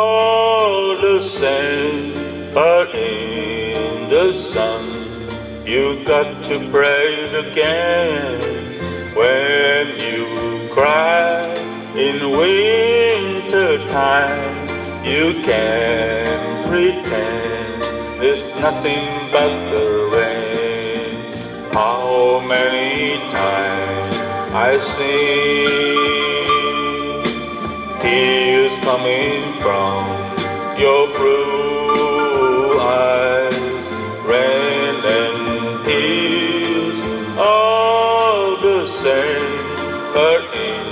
all the same, but in the sun, you got to pray again. When you cry in winter time, you can pretend there's nothing but the rain. How many times I see tears coming from your blue eyes, rain and tears, all the same, but in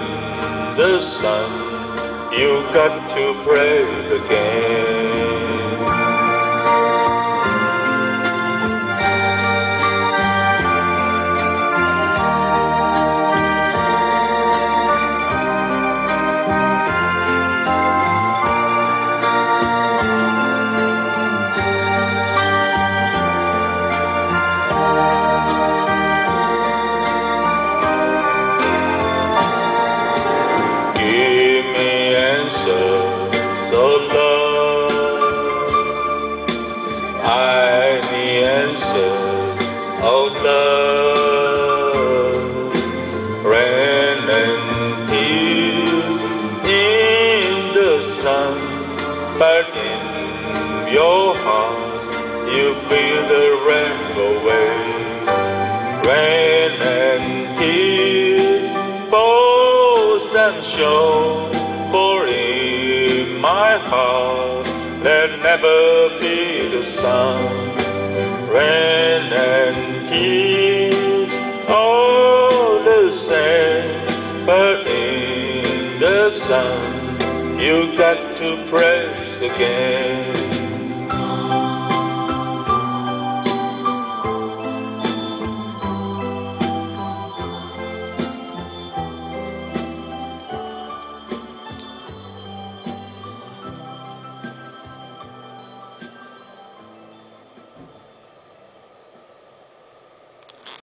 the sun, you got to pray again. Give me answers of love. I need answers of love. Rain and tears in the sun, but in your heart you feel the rainbow waves. Rain and tears, both and show, for in my heart there'll never be the sun. Rain and tears, all the same, but in the sun, you got to praise again.